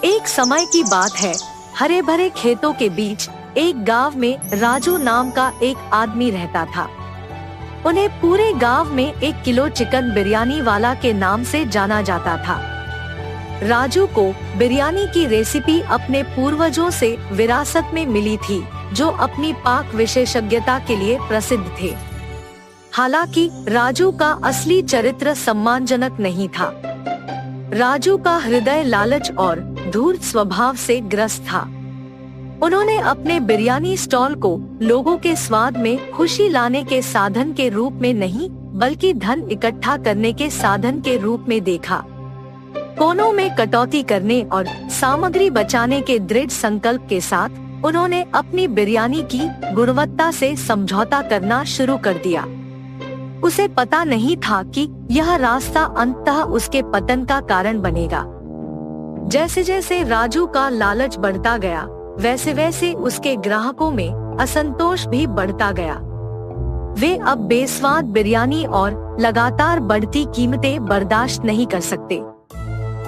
एक समय की बात है, हरे भरे खेतों के बीच एक गांव में राजू नाम का एक आदमी रहता था। उन्हें पूरे गांव में 1 किलो चिकन बिरयानी वाला के नाम से जाना जाता था। राजू को बिरयानी की रेसिपी अपने पूर्वजों से विरासत में मिली थी, जो अपनी पाक विशेषज्ञता के लिए प्रसिद्ध थे। हालांकि राजू का असली चरित्र सम्मानजनक नहीं था। राजू का हृदय लालच और धूर्त स्वभाव से ग्रस्त था। उन्होंने अपने बिरयानी स्टॉल को लोगों के स्वाद में खुशी लाने के साधन के रूप में नहीं, बल्कि धन इकट्ठा करने के साधन के रूप में देखा। कोनों में कटौती करने और सामग्री बचाने के दृढ़ संकल्प के साथ उन्होंने अपनी बिरयानी की गुणवत्ता से समझौता करना शुरू कर दिया। उसे पता नहीं था कि यह रास्ता अंततः उसके पतन का कारण बनेगा। जैसे जैसे राजू का लालच बढ़ता गया, वैसे वैसे उसके ग्राहकों में असंतोष भी बढ़ता गया। वे अब बेस्वाद बिरयानी और लगातार बढ़ती कीमतें बर्दाश्त नहीं कर सकते।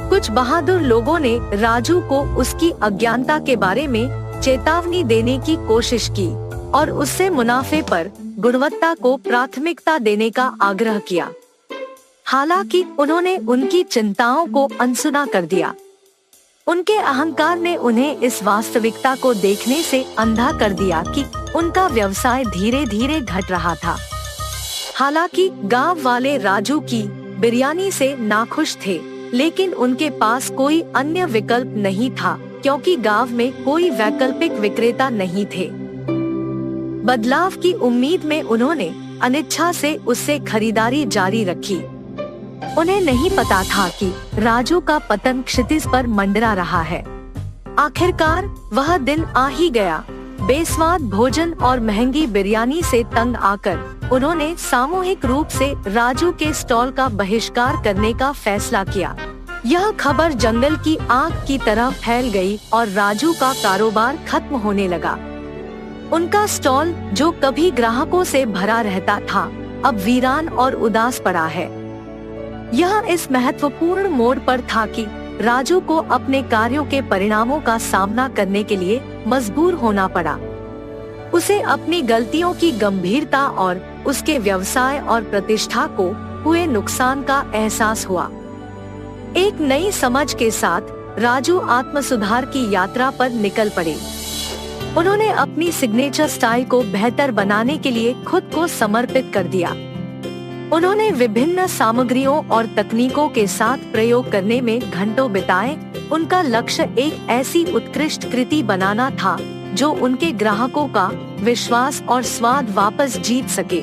कुछ बहादुर लोगों ने राजू को उसकी अज्ञानता के बारे में चेतावनी देने की कोशिश की और उससे मुनाफे पर गुणवत्ता को प्राथमिकता देने का आग्रह किया। हालांकि उन्होंने उनकी चिंताओं को अनसुना कर दिया। उनके अहंकार ने उन्हें इस वास्तविकता को देखने से अंधा कर दिया कि उनका व्यवसाय धीरे धीरे घट रहा था। हालांकि गांव वाले राजू की बिरयानी से नाखुश थे, लेकिन उनके पास कोई अन्य विकल्प नहीं था, क्योंकि गांव में कोई वैकल्पिक विक्रेता नहीं थे। बदलाव की उम्मीद में उन्होंने अनिच्छा से उससे खरीदारी जारी रखी। उन्हें नहीं पता था कि राजू का पतन क्षितिज पर मंडरा रहा है। आखिरकार वह दिन आ ही गया। बेस्वाद भोजन और महंगी बिरयानी से तंग आकर उन्होंने सामूहिक रूप से राजू के स्टॉल का बहिष्कार करने का फैसला किया। यह खबर जंगल की आग की तरह फैल गई और राजू का कारोबार खत्म होने लगा। उनका स्टॉल, जो कभी ग्राहकों से भरा रहता था, अब वीरान और उदास पड़ा है। यह इस महत्वपूर्ण मोड़ पर था कि राजू को अपने कार्यों के परिणामों का सामना करने के लिए मजबूर होना पड़ा। उसे अपनी गलतियों की गंभीरता और उसके व्यवसाय और प्रतिष्ठा को हुए नुकसान का एहसास हुआ। एक नई समझ के साथ राजू आत्मसुधार की यात्रा पर निकल पड़े। उन्होंने अपनी सिग्नेचर स्टाइल को बेहतर बनाने के लिए खुद को समर्पित कर दिया। उन्होंने विभिन्न सामग्रियों और तकनीकों के साथ प्रयोग करने में घंटों बिताए। उनका लक्ष्य एक ऐसी उत्कृष्ट कृति बनाना था जो उनके ग्राहकों का विश्वास और स्वाद वापस जीत सके।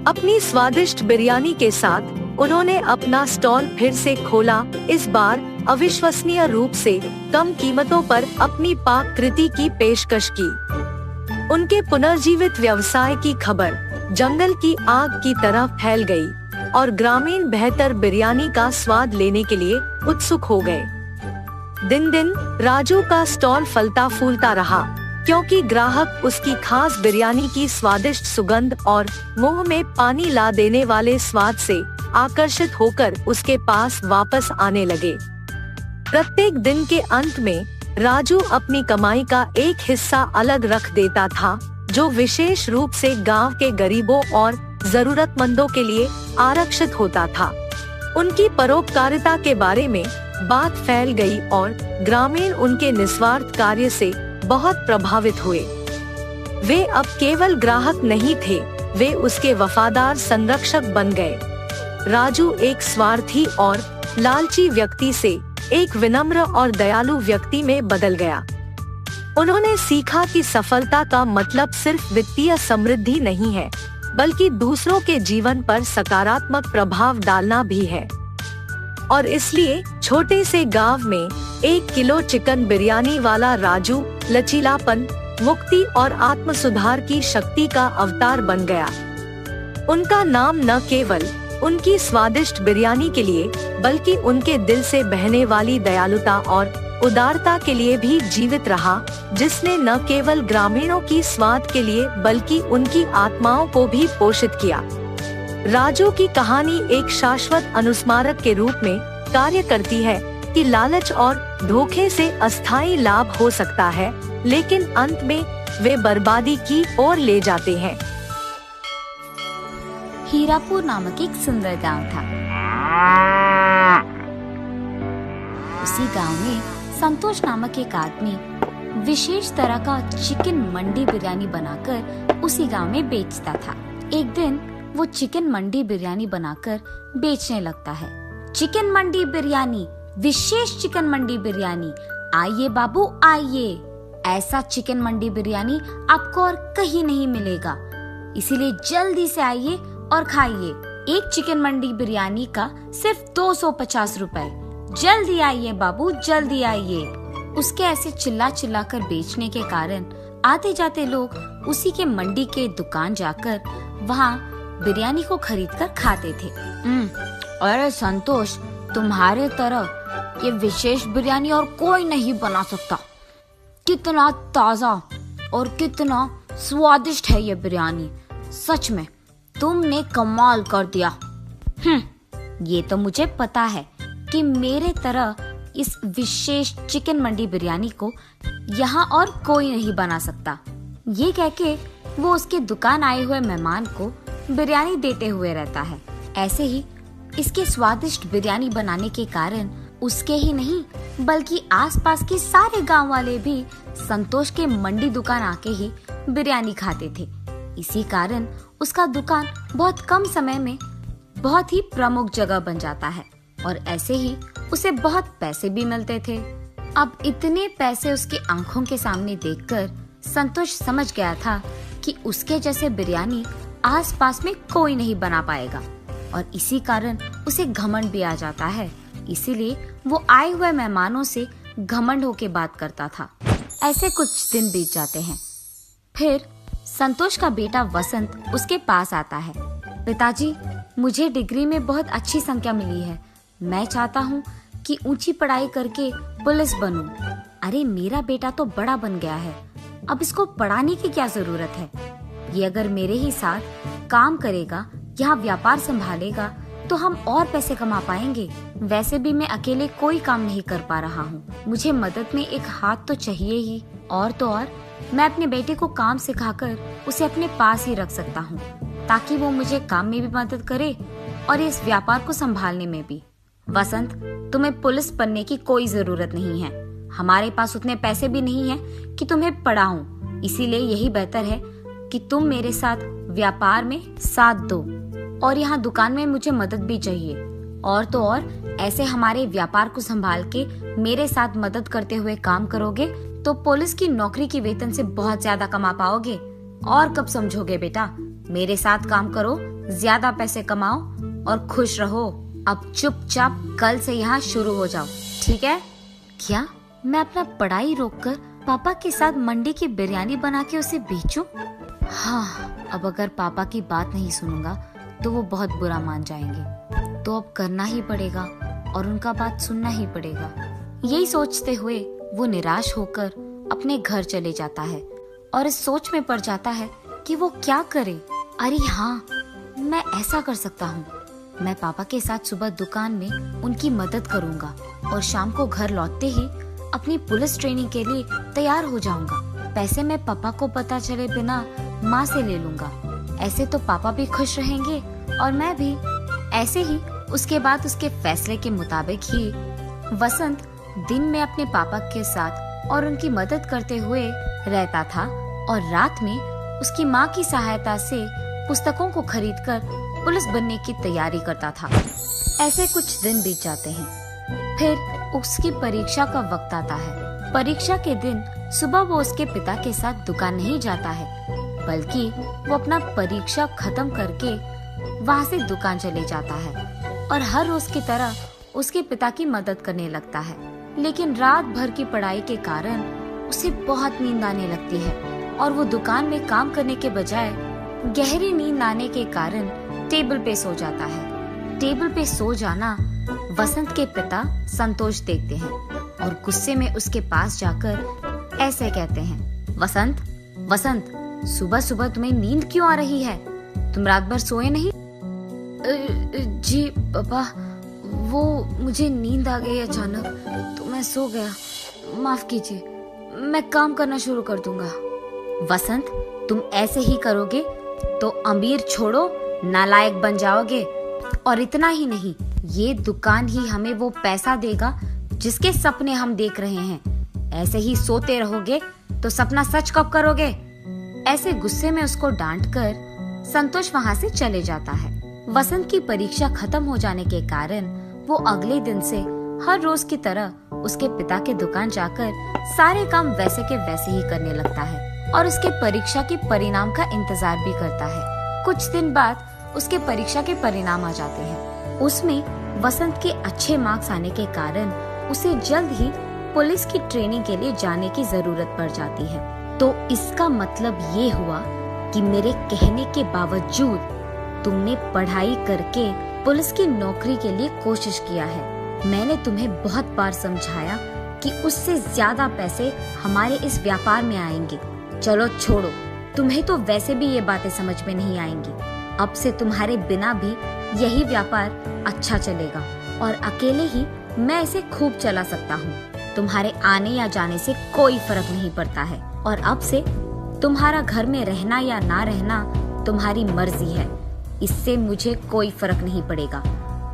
अपनी स्वादिष्ट बिरयानी के साथ उन्होंने अपना स्टॉल फिर से खोला, इस बार अविश्वसनीय रूप से कम कीमतों पर अपनी पाक कृति की पेशकश की। उनके पुनर्जीवित व्यवसाय की खबर जंगल की आग की तरह फैल गई और ग्रामीण बेहतर बिरयानी का स्वाद लेने के लिए उत्सुक हो गए। दिन दिन राजू का स्टॉल फलता फूलता रहा, क्योंकि ग्राहक उसकी खास बिरयानी की स्वादिष्ट सुगंध और मुंह में पानी ला देने वाले स्वाद से आकर्षित होकर उसके पास वापस आने लगे। प्रत्येक दिन के अंत में राजू अपनी कमाई का एक हिस्सा अलग रख देता था, जो विशेष रूप से गांव के गरीबों और जरूरतमंदों के लिए आरक्षित होता था। उनकी परोपकारिता के बारे में बात फैल गई और ग्रामीण उनके निस्वार्थ कार्य से बहुत प्रभावित हुए। वे अब केवल ग्राहक नहीं थे, वे उसके वफादार संरक्षक बन गए। राजू एक स्वार्थी और लालची व्यक्ति से एक विनम्र और दयालु व्यक्ति में बदल गया। उन्होंने सीखा कि सफलता का मतलब सिर्फ वित्तीय समृद्धि नहीं है, बल्कि दूसरों के जीवन पर सकारात्मक प्रभाव डालना भी है। और इसलिए छोटे से गांव में 1 किलो चिकन बिरयानी वाला राजू लचीलापन, मुक्ति और आत्मसुधार की शक्ति का अवतार बन गया। उनका नाम न केवल उनकी स्वादिष्ट बिरयानी के लिए, बल्कि उनके दिल से बहने वाली दयालुता और उदारता के लिए भी जीवित रहा, जिसने न केवल ग्रामीणों की स्वाद के लिए बल्कि उनकी आत्माओं को भी पोषित किया। राजू की कहानी एक शाश्वत अनुस्मारक के रूप में कार्य करती है कि लालच और धोखे से अस्थायी लाभ हो सकता है, लेकिन अंत में वे बर्बादी की ओर ले जाते हैं। हीरापुर नामक एक सुंदर गांव था। उसी गांव में संतोष नामक एक आदमी विशेष तरह का चिकन मंडी बिरयानी बनाकर उसी गांव में बेचता था। एक दिन वो चिकन मंडी बिरयानी बनाकर बेचने लगता है। चिकन मंडी बिरयानी, विशेष चिकन मंडी बिरयानी, आइए बाबू आइए। ऐसा चिकन मंडी बिरयानी आपको और कहीं नहीं मिलेगा, इसीलिए जल्दी से आइए और खाइए। एक चिकन मंडी बिरयानी का सिर्फ 250 रुपए। जल्दी आइए बाबू, जल्दी आइए। उसके ऐसे चिल्ला चिल्ला कर बेचने के कारण आते जाते लोग उसी के मंडी के दुकान जाकर वहाँ बिरयानी को खरीद कर खाते थे। अरे संतोष, तुम्हारे तरह ये विशेष बिरयानी और कोई नहीं बना सकता। कितना ताजा और कितना स्वादिष्ट है ये बिरयानी। सच में तुमने कमाल कर दिया। ये तो मुझे पता है कि मेरे तरह इस विशेष चिकन मंडी बिरयानी को यहाँ और कोई नहीं बना सकता। ये कह के वो उसके दुकान आए हुए मेहमान को बिरयानी देते हुए रहता है। ऐसे ही इसके स्वादिष्ट बिरयानी बनाने के कारण उसके ही नहीं बल्कि आसपास के सारे गांव वाले भी संतोष के मंडी दुकान आके ही बिरयानी खाते थे। इसी कारण उसका दुकान बहुत कम समय में बहुत ही प्रमुख जगह बन जाता है और ऐसे ही उसे बहुत पैसे भी मिलते थे। अब इतने पैसे उसकी आंखों के सामने देखकर संतोष समझ गया था कि उसके जैसे बिरयानी आसपास में कोई नहीं बना पाएगा और इसी कारण उसे घमंड भी आ जाता है। इसीलिए वो आए हुए मेहमानों से घमंड होके बात करता था। ऐसे कुछ दिन बीत जाते हैं। फिर संतोष का बेटा वसंत उसके पास आता है। पिताजी, मुझे डिग्री में बहुत अच्छी संख्या मिली है। मैं चाहता हूँ कि ऊंची पढ़ाई करके पुलिस बनूं। अरे मेरा बेटा तो बड़ा बन गया है, अब इसको पढ़ाने की क्या जरूरत है। ये अगर मेरे ही साथ काम करेगा, यहाँ व्यापार संभालेगा तो हम और पैसे कमा पाएंगे। वैसे भी मैं अकेले कोई काम नहीं कर पा रहा हूँ, मुझे मदद में एक हाथ तो चाहिए ही। और तो और मैं अपने बेटे को काम सिखाकर उसे अपने पास ही रख सकता हूँ ताकि वो मुझे काम में भी मदद करे और इस व्यापार को संभालने में भी। वसंत, तुम्हें पुलिस बनने की कोई जरूरत नहीं है। हमारे पास उतने पैसे भी नहीं हैं कि तुम्हें पढ़ाऊं। इसीलिए यही बेहतर है कि तुम मेरे साथ व्यापार में साथ दो और यहाँ दुकान में मुझे मदद भी चाहिए। और तो और ऐसे हमारे व्यापार को संभाल के मेरे साथ मदद करते हुए काम करोगे तो पुलिस की नौकरी की वेतन से बहुत ज्यादा कमा पाओगे। और कब समझोगे बेटा, मेरे साथ काम करो, ज्यादा पैसे कमाओ और खुश रहो। अब चुपचाप कल से यहाँ शुरू हो जाओ, ठीक है? क्या मैं अपना पढ़ाई रोककर पापा के साथ मंडी की बिरयानी बना के उसे बेचूं? हाँ, अब अगर पापा की बात नहीं सुनूंगा तो वो बहुत बुरा मान जाएंगे। तो अब करना ही पड़ेगा और उनका बात सुनना ही पड़ेगा। यही सोचते हुए वो निराश होकर अपने घर चले जाता है और इस सोच में पड़ जाता है कि वो क्या करे। अरे हाँ, मैं ऐसा कर सकता हूँ। मैं पापा के साथ सुबह दुकान में उनकी मदद करूँगा और शाम को घर लौटते ही अपनी पुलिस ट्रेनिंग के लिए तैयार हो जाऊंगा। पैसे मैं पापा को पता चले बिना माँ से ले लूंगा। ऐसे तो पापा भी खुश रहेंगे और मैं भी। ऐसे ही उसके बाद उसके फैसले के मुताबिक ही वसंत दिन में अपने पापा के साथ और उनकी मदद करते हुए रहता था और रात में उसकी माँ की सहायता से पुस्तकों को खरीदकर पुलिस बनने की तैयारी करता था। ऐसे कुछ दिन बीत जाते हैं। फिर उसकी परीक्षा का वक्त आता है। परीक्षा के दिन सुबह वो उसके पिता के साथ दुकान नहीं जाता है बल्कि वो अपना परीक्षा खत्म करके वहाँ से दुकान चले जाता है और हर रोज की तरह उसके पिता की मदद करने लगता है। लेकिन रात भर की पढ़ाई के कारण उसे बहुत नींद आने लगती है और वो दुकान में काम करने के बजाय गहरी नींद आने के कारण टेबल पे सो जाता है। टेबल पे सो जाना वसंत के पिता संतोष देखते हैं और गुस्से में उसके पास जाकर ऐसे कहते हैं, वसंत, वसंत, सुबह सुबह तुम्हें नींद क्यों आ रही है? तुम रात भर सोए नहीं? जी पापा, वो मुझे नींद आ गई अचानक, तो मैं सो गया। माफ कीजिए, मैं काम करना शुरू कर दूंगा। वसंत, तुम ऐसे ही करोगे तो अमीर छोड़ो नालायक बन जाओगे। और इतना ही नहीं, ये दुकान ही हमें वो पैसा देगा जिसके सपने हम देख रहे हैं। ऐसे ही सोते रहोगे तो सपना सच कब करोगे? ऐसे गुस्से में उसको डांटकर संतोष वहाँ से चले जाता है। वसंत की परीक्षा खत्म हो जाने के कारण वो अगले दिन से हर रोज की तरह उसके पिता के दुकान जाकर सारे काम वैसे के वैसे ही करने लगता है और उसके परीक्षा के परिणाम का इंतजार भी करता है। कुछ दिन बाद उसके परीक्षा के परिणाम आ जाते हैं। उसमें वसंत के अच्छे मार्क्स आने के कारण उसे जल्द ही पुलिस की ट्रेनिंग के लिए जाने की जरूरत पड़ जाती है। तो इसका मतलब ये हुआ कि मेरे कहने के बावजूद तुमने पढ़ाई करके पुलिस की नौकरी के लिए कोशिश किया है। मैंने तुम्हें बहुत बार समझाया कि उससे ज्यादा पैसे हमारे इस व्यापार में आएंगे। चलो छोड़ो, तुम्हें तो वैसे भी ये बातें समझ में नहीं आएंगी। अब से तुम्हारे बिना भी यही व्यापार अच्छा चलेगा और अकेले ही मैं इसे खूब चला सकता हूँ। तुम्हारे आने या जाने से कोई फर्क नहीं पड़ता है और अब से तुम्हारा घर में रहना या ना रहना तुम्हारी मर्जी है। इससे मुझे कोई फर्क नहीं पड़ेगा।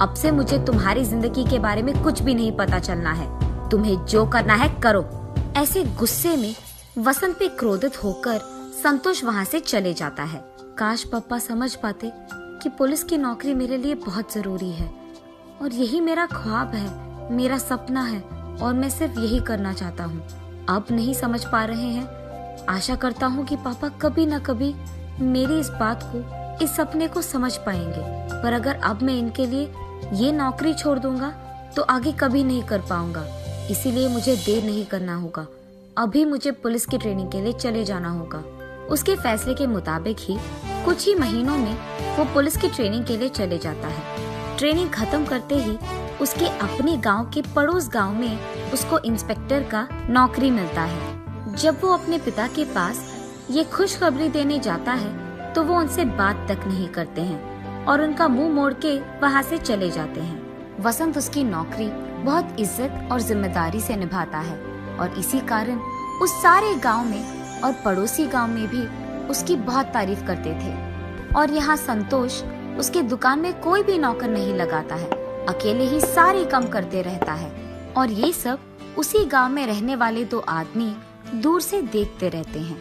अब से मुझे तुम्हारी जिंदगी के बारे में कुछ भी नहीं पता चलना है। तुम्हें जो करना है करो। ऐसे गुस्से में वसंत पे क्रोधित होकर संतोष वहाँ से चले जाता है। काश पापा समझ पाते कि पुलिस की नौकरी मेरे लिए बहुत जरूरी है और यही मेरा ख्वाब है, मेरा सपना है और मैं सिर्फ यही करना चाहता हूँ। अब नहीं समझ पा रहे हैं। आशा करता हूँ कि पापा कभी न कभी मेरी इस बात को, इस सपने को समझ पाएंगे। पर अगर अब मैं इनके लिए ये नौकरी छोड़ दूंगा तो आगे कभी नहीं कर पाऊंगा। इसीलिए मुझे देर नहीं करना होगा। अभी मुझे पुलिस की ट्रेनिंग के लिए चले जाना होगा। उसके फैसले के मुताबिक ही कुछ ही महीनों में वो पुलिस की ट्रेनिंग के लिए चले जाता है। ट्रेनिंग खत्म करते ही उसके अपने गांव के पड़ोस गांव में उसको इंस्पेक्टर का नौकरी मिलता है। जब वो अपने पिता के पास ये खुशखबरी देने जाता है तो वो उनसे बात तक नहीं करते हैं और उनका मुंह मोड़ के वहाँ से चले जाते हैं। वसंत उसकी नौकरी बहुत इज्जत और जिम्मेदारी से निभाता है और इसी कारण उस सारे गांव में और पड़ोसी गांव में भी उसकी बहुत तारीफ करते थे। और यहाँ संतोष उसके दुकान में कोई भी नौकर नहीं लगाता है, अकेले ही सारे काम करते रहता है। और ये सब उसी गांव में रहने वाले दो आदमी दूर से देखते रहते हैं।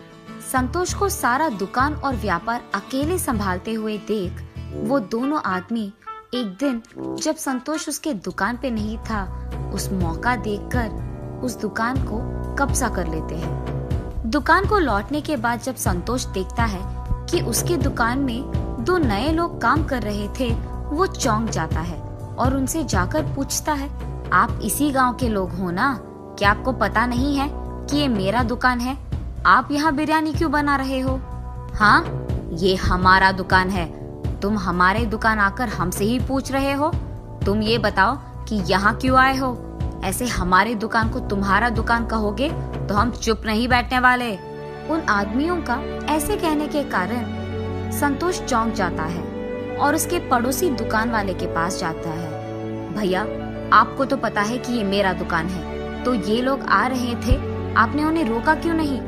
संतोष को सारा दुकान और व्यापार अकेले संभालते हुए देख वो दोनों आदमी एक दिन जब संतोष उसके दुकान पे नहीं था, उस मौका देखकर उस दुकान को कब्जा कर लेते हैं। दुकान को लौटने के बाद जब संतोष देखता है कि उसके दुकान में दो नए लोग काम कर रहे थे, वो चौंक जाता है और उनसे जाकर पूछता है, आप इसी गांव के लोग हो ना? क्या आपको पता नहीं है कि ये मेरा दुकान है? आप यहाँ बिरयानी क्यों बना रहे हो? हाँ, ये हमारा दुकान है। तुम हमारे दुकान आकर हमसे ही पूछ रहे हो? तुम ये बताओ कि यहाँ क्यों आए हो? ऐसे हमारे दुकान को तुम्हारा दुकान कहोगे तो हम चुप नहीं बैठने वाले। उन आदमियों का ऐसे कहने के कारण संतोष चौंक जाता है और उसके पड़ोसी दुकान वाले के पास जाता है। भैया, आपको तो पता है कि ये मेरा दुकान है, तो ये लोग आ रहे थे, आपने उन्हें रोका क्यों नहीं?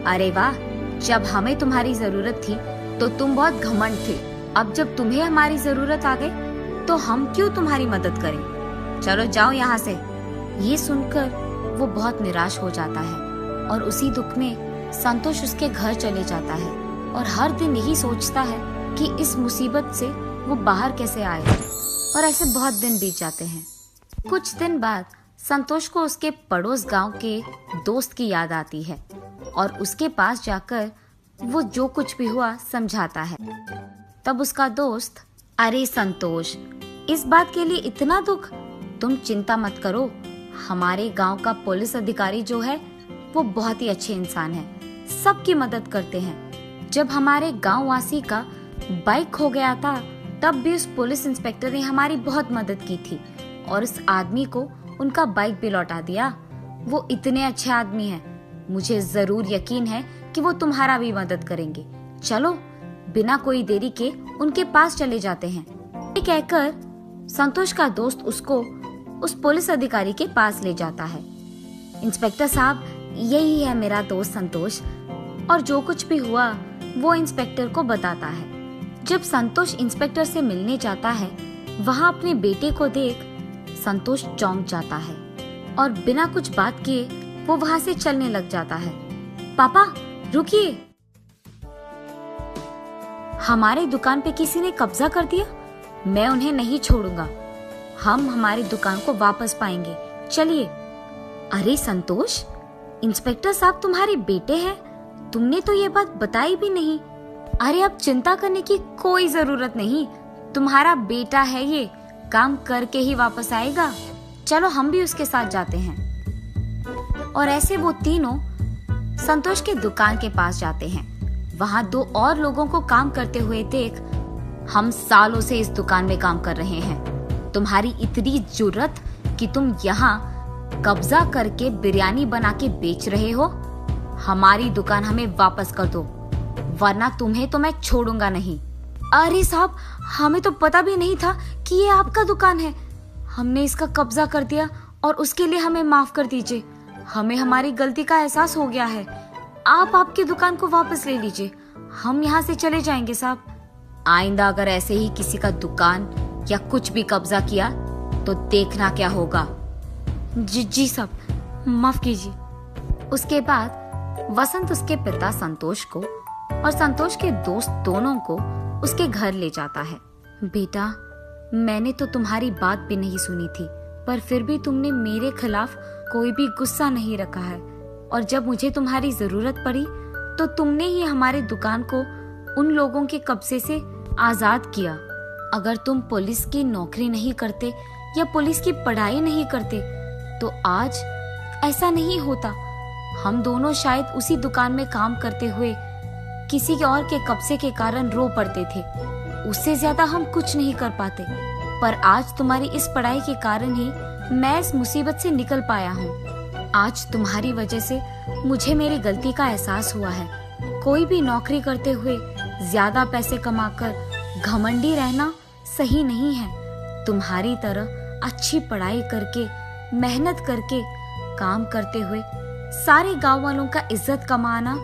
अरे वाह, जब हमें तुम्हारी जरूरत थी तो तुम बहुत घमंड थे। अब जब तुम्हें हमारी जरूरत आ गई तो हम क्यों तुम्हारी मदद करें? चलो जाओ यहाँ से। ये सुनकर वो बहुत निराश हो जाता है और उसी दुख में संतोष उसके घर चले जाता है और हर दिन यही सोचता है कि इस मुसीबत से वो बाहर कैसे आए। और ऐसे बहुत दिन बीत जाते हैं। कुछ दिन बाद संतोष को उसके पड़ोस गांव के दोस्त की याद आती है और उसके पास जाकर वो जो कुछ भी हुआ समझाता है। तब उसका दोस्त, अरे संतोष, इस बात के लिए इतना दुख? तुम चिंता मत करो, हमारे गांव का पुलिस अधिकारी जो है वो बहुत ही अच्छे इंसान है, सबकी मदद करते हैं। जब हमारे गांव वासी का बाइक खो गया था तब भी उस पुलिस इंस्पेक्टर ने हमारी बहुत मदद की थी और उस आदमी को उनका बाइक भी लौटा दिया। वो इतने अच्छे आदमी हैं, मुझे जरूर यकीन है कि वो तुम्हारा भी मदद करेंगे। चलो बिना कोई देरी के उनके पास चले जाते हैं। ये कहकर संतोष का दोस्त उसको उस पुलिस अधिकारी के पास ले जाता है। इंस्पेक्टर साहब, यही है मेरा दोस्त संतोष, और जो कुछ भी हुआ वो इंस्पेक्टर को बताता है। जब संतोष इंस्पेक्टर से मिलने जाता है, वहाँ अपने बेटे को देख संतोष चौंक जाता है और बिना कुछ बात किए वो वहाँ से चलने लग जाता है। पापा रुकिए, हमारी दुकान पे किसी ने कब्जा कर दिया, मैं उन्हें नहीं छोड़ूंगा, हम हमारी दुकान को वापस पाएंगे, चलिए। अरे संतोष, इंस्पेक्टर साहब तुम्हारे बेटे हैं, तुमने तो ये बात बताई भी नहीं। अरे अब चिंता करने की कोई जरूरत नहीं, तुम्हारा बेटा है, ये काम करके ही वापस आएगा, चलो हम भी उसके साथ जाते हैं। और ऐसे वो तीनों संतोष के दुकान के पास जाते हैं। वहाँ दो और लोगों को काम करते हुए देख, हम सालों से इस दुकान में काम कर रहे हैं, तुम्हारी इतनी जुर्रत कि तुम यहाँ कब्जा करके बिरयानी बना के बेच रहे हो, हमारी दुकान हमें वापस कर दो, वरना तुम्हें तो मैं छोड़ूंगा नहीं। अरे साहब, हमें तो पता भी नहीं था कि ये आपका दुकान है, हमने इसका कब्जा कर दिया और उसके लिए हमें माफ कर दीजिए, हमें हमारी गलती का एहसास हो गया है, आप आपकी दुकान को वापस ले लीजिए, हम यहाँ से चले जाएंगे साहब। आइंदा अगर ऐसे ही किसी का दुकान या कुछ भी कब्जा किया तो देखना क्या होगा। जी साहब, माफ कीजिए। उसके बाद वसंत उसके पिता संतोष को और संतोष के दोस्त दोनों को उसके घर ले जाता है। बेटा, मैंने तो तुम्हारी बात भी नहीं सुनी थी, पर फिर भी तुमने मेरे खिलाफ कोई भी गुस्सा नहीं रखा है, और जब मुझे तुम्हारी जरूरत पड़ी तो तुमने ही हमारी दुकान को उन लोगों के कब्जे से आजाद किया। अगर तुम पुलिस की नौकरी नहीं करते या पुलिस की पढ़ाई नहीं करते तो आज ऐसा नहीं होता। हम दोनों शायद उसी दुकान में काम करते हुए किसी और के कब्जे के कारण रो पड़ते थे, उससे ज्यादा हम कुछ नहीं कर पाते, पर आज तुम्हारी इस पढ़ाई के कारण ही मैं इस मुसीबत से निकल पाया हूँ। आज तुम्हारी वजह से मुझे मेरी गलती का एहसास हुआ है। कोई भी नौकरी करते हुए ज्यादा पैसे कमाकर घमंडी रहना सही नहीं है। तुम्हारी तरह अच्छी पढ़ाई करके, मेहनत करके, काम करते हुए सारे गांव वालों का इज्जत कमाना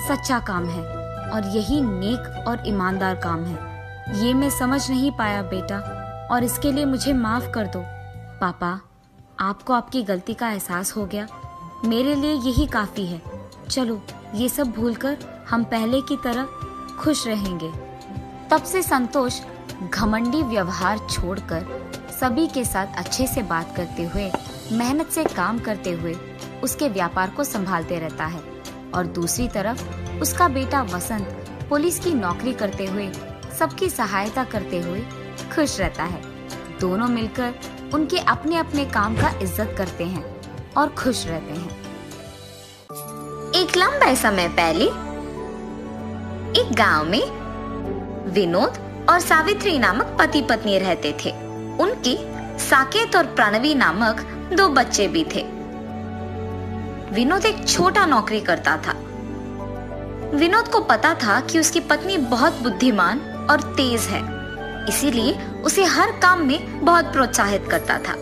सच्चा काम है, और यही नेक और ईमानदार काम है। ये मैं समझ नहीं पाया बेटा, और इसके लिए मुझे माफ कर दो। पापा, आपको आपकी गलती का एहसास हो गया, मेरे लिए यही काफी है। चलो ये सब भूलकर हम पहले की तरह खुश रहेंगे। तब से संतोष घमंडी व्यवहार छोड़कर सभी के साथ अच्छे से बात करते हुए, मेहनत से काम करते हुए उसके व्यापार को संभालते रहता है, और दूसरी तरफ उसका बेटा वसंत पुलिस की नौकरी करते हुए सबकी सहायता करते हुए खुश रहता है। दोनों मिलकर उनके अपने अपने काम का इज्जत करते हैं और खुश रहते हैं। एक लंबे समय पहले एक गांव में विनोद और सावित्री नामक पति पत्नी रहते थे। उनके साकेत और प्रणवी नामक 2 बच्चे भी थे। विनोद एक छोटा नौकरी करता था। विनोद को पता था कि उसकी पत्नी बहुत बुद्धिमान और तेज है, इसीलिए उसे हर काम में बहुत प्रोत्साहित करता था।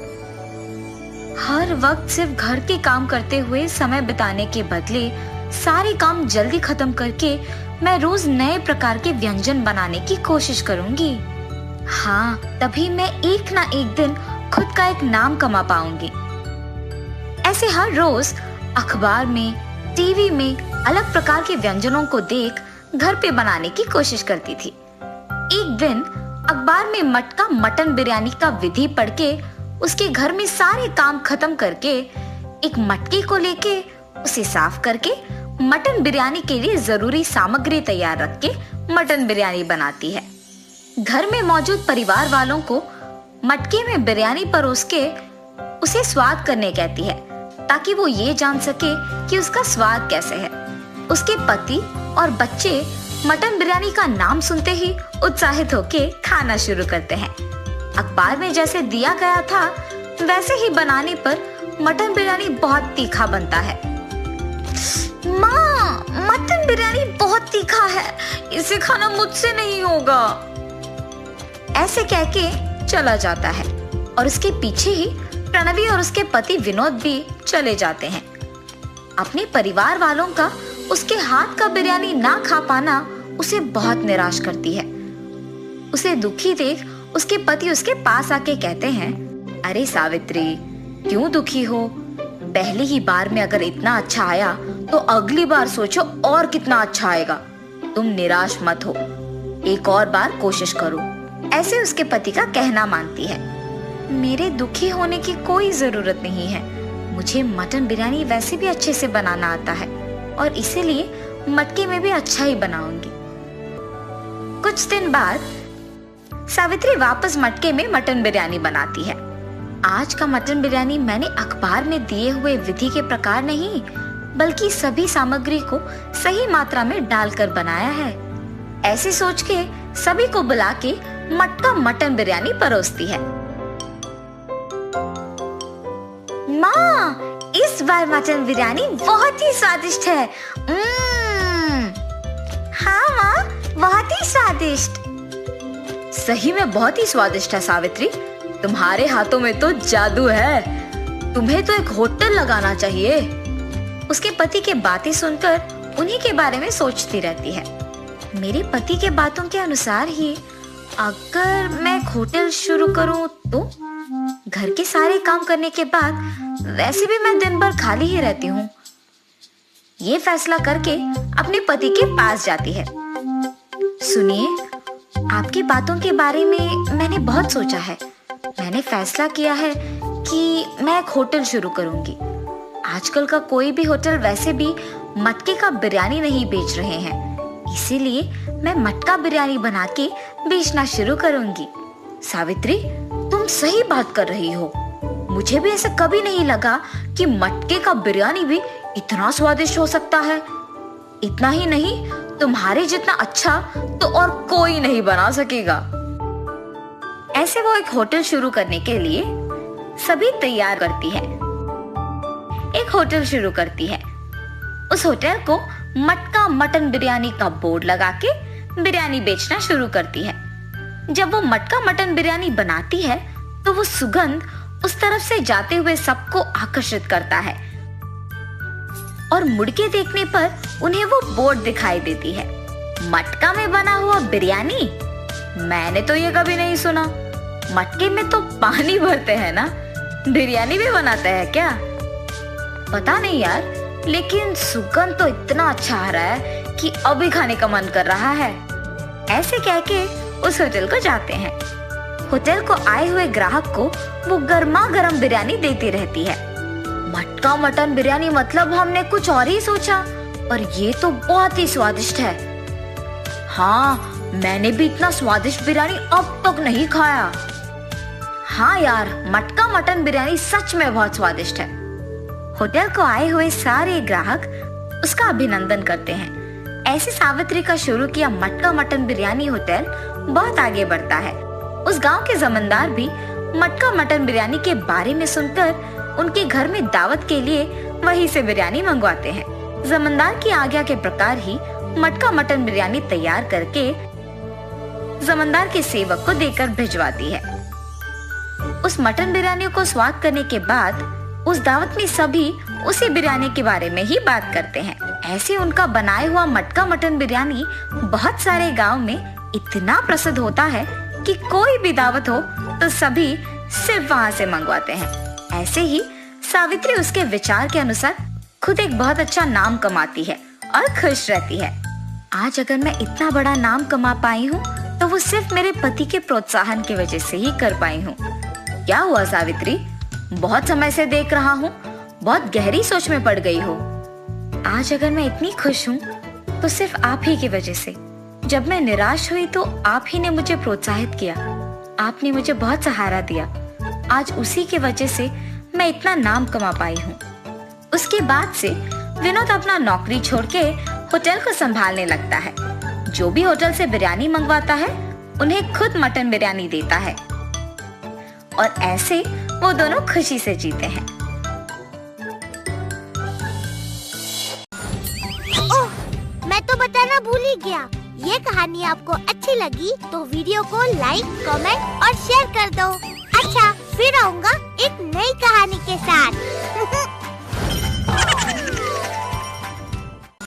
हर वक्त सिर्फ घर के काम करते हुए समय बिताने के बदले सारे काम जल्दी खत्म करके मैं रोज नए प्रकार के व्यंजन बनाने की कोशिश करूंगी। हाँ, तभी मैं एक ना एक दिन खुद का एक नाम कमा पाऊंगी। ऐसे हर रोज अखबार में, टीवी में अलग प्रकार के व्यंजनों को देख घर पे बनाने की कोशिश करती थी। एक दिन अखबार में मटका मटन बिरयानी का विधि पढ़ के उसके घर में सारे काम खत्म करके एक मटके को लेके उसे साफ करके मटन बिरयानी के लिए जरूरी सामग्री तैयार रख के मटन बिरयानी बनाती है। घर में मौजूद परिवार वालों को मटके में बिरयानी परोस के उसे स्वाद करने कहती है, ताकि वो ये जान सके कि उसका स्वाद कैसे है। उसके पति और बच्चे मटन बिरयानी का नाम सुनते ही उत्साहित होके खाना शुरू करते हैं। अखबार में जैसे दिया गया था वैसे ही बनाने पर मटन बिरयानी बहुत तीखा बनता है। माँ, मटन बिरयानी बहुत तीखा है, इसे खाना मुझसे नहीं होगा। ऐसे कह के चला जाता है और उसके पीछे ही प्रणवी और उसके पति विनोद भी चले जाते हैं। अपने परिवार वालों का उसके हाथ का बिरयानी ना खा पाना उसे बहुत निराश करती है। उसे दुखी देख उसके पति उसके पास आके कहते हैं, अरे सावित्री, क्यों दुखी हो? पहली ही बार में अगर इतना अच्छा आया तो अगली बार सोचो और कितना अच्छा आएगा। तुम निराश मत हो, एक और बार कोशिश करो। ऐसे उसके पति का कहना मानती है। मेरे दुखी होने की कोई जरूरत नहीं है, मुझे मटन बिरयानी वैसे भी अच्छे से बनाना आता है और इसीलिए मटके में भी अच्छा ही बनाऊंगी। कुछ दिन बाद सावित्री वापस मटके में मटन बिरयानी बनाती है। आज का मटन बिरयानी मैंने अखबार में दिए हुए विधि के प्रकार नहीं, बल्कि सभी सामग्री को सही मात्रा में डालकर बनाया है। ऐसे सोच के सभी को बुला के मटका मटन बिरयानी परोसती है। माँ, इस बार मटन बिरयानी बहुत ही स्वादिष्ट है। हाँ माँ, बहुत ही स्वादिष्ट। सही में बहुत ही स्वादिष्ट है सावित्री, तुम्हारे हाथों में तो जादू है। तुम्हें तो एक होटल लगाना चाहिए। उसके पति के बातें सुनकर उन्हीं के बारे में सोचती रहती है। मेरे पति के बातों के अनुसार ही अगर मैं एक होटल शुरू करूं तो घर के सारे काम करने के बाद वैसे भी मैं दिन भर खाली ही रहती हूँ। ये फैसला करके अपने पति के पास जाती है। सुनिए, आपकी बातों के बारे में मैंने बहुत सोचा है। मैंने फैसला किया है कि मैं एक होटल शुरू करूंगी। आजकल का कोई भी होटल वैसे भी मटके का बिरयानी नहीं बेच रहे हैं, इसीलिए मैं मटका बिरयानी बना के बेचना शुरू करूंगी। सावित्री, तुम सही बात कर रही हो। मुझे भी ऐसा कभी नहीं लगा कि मटके का बिरयानी भी इतना स्वादिष्ट हो सकता है। इतना ही नहीं, तुम्हारे जितना अच्छा तो और कोई नहीं बना सकेगा। ऐसे वो एक होटल शुरू करने के लिए सभी तैयार करती है। एक होटल शुरू करती है। उस होटल को मटका मटन बिरयानी का बोर्ड लगा के बिरयानी बेचना शुरू करती है। जब वो मटका मटन बिरयानी बनाती है तो वो सुगंध उस तरफ से जाते हुए सबको आकर्षित करता है और मुड़ के देखने पर उन्हें वो बोर्ड दिखाई देती है। मटका में बना हुआ बिरयानी, मैंने तो ये कभी नहीं सुना। मटके में तो पानी भरते हैं ना, बिरयानी भी बनाते हैं क्या? पता नहीं यार, लेकिन सुगंध तो इतना अच्छा आ रहा है कि अभी खाने का मन कर रहा है। ऐसे कह के उस होटल को जाते हैं। होटल को आए हुए ग्राहक को वो गर्मा गर्म बिरयानी देती रहती है। मटका मटन बिरयानी मतलब हमने कुछ और ही सोचा, और ये तो बहुत ही स्वादिष्ट है। हाँ, मैंने भी इतना स्वादिष्ट बिरयानी अब तक नहीं खाया। हाँ यार, मटका मटन बिरयानी सच में बहुत स्वादिष्ट है। होटल को आए हुए सारे ग्राहक उसका अभिनंदन करते हैं। ऐसे सावित्री का शुरू किया मटका मटन बिरयानी होटल बहुत आगे बढ़ता है। उस गांव के जमींदार भी मटका मटन बिरयानी के बारे में सुनकर उनके घर में दावत के लिए वहीं से बिरयानी मंगवाते हैं। जमींदार की आज्ञा के प्रकार ही मटका मटन बिरयानी तैयार करके जमींदार के सेवक को देकर भिजवाती है। उस मटन बिरयानी को स्वाद करने के बाद उस दावत में सभी उसी बिरयानी के बारे में ही बात करते हैं। ऐसे उनका बनाया हुआ मटका मटन बिरयानी बहुत सारे गांव में इतना प्रसिद्ध होता है कि कोई भी दावत हो तो सभी सिर्फ वहां से मंगवाते हैं। ऐसे ही सावित्री उसके विचार के अनुसार खुद एक बहुत अच्छा नाम कमाती है और खुश रहती है। आज अगर मैं इतना बड़ा नाम कमा पाई हूँ तो वो सिर्फ मेरे पति के प्रोत्साहन की वजह से ही कर पाई हूँ। क्या हुआ सावित्री? बहुत समय से देख रहा हूँ, बहुत गहरी सोच में पड़ गई हो। आज अगर मैं इतनी खुश हूँ तो सिर्फ आप ही की वजह से। जब मैं निराश हुई तो आप ही ने मुझे प्रोत्साहित किया, आपने मुझे बहुत सहारा दिया। आज उसी की वजह से मैं इतना नाम कमा पाई हूँ। उसके बाद से विनोद अपना नौकरी छोड़ के होटल को संभालने लगता है। जो भी होटल से बिरयानी मंगवाता है उन्हें खुद मटन बिरयानी देता है और ऐसे वो दोनों खुशी से जीते हैं। ओह, मैं तो बताना भूल ही गया। ये कहानी आपको अच्छी लगी तो वीडियो को लाइक, कमेंट और शेयर कर दो। अच्छा, फिर आऊँगा एक नई कहानी के साथ।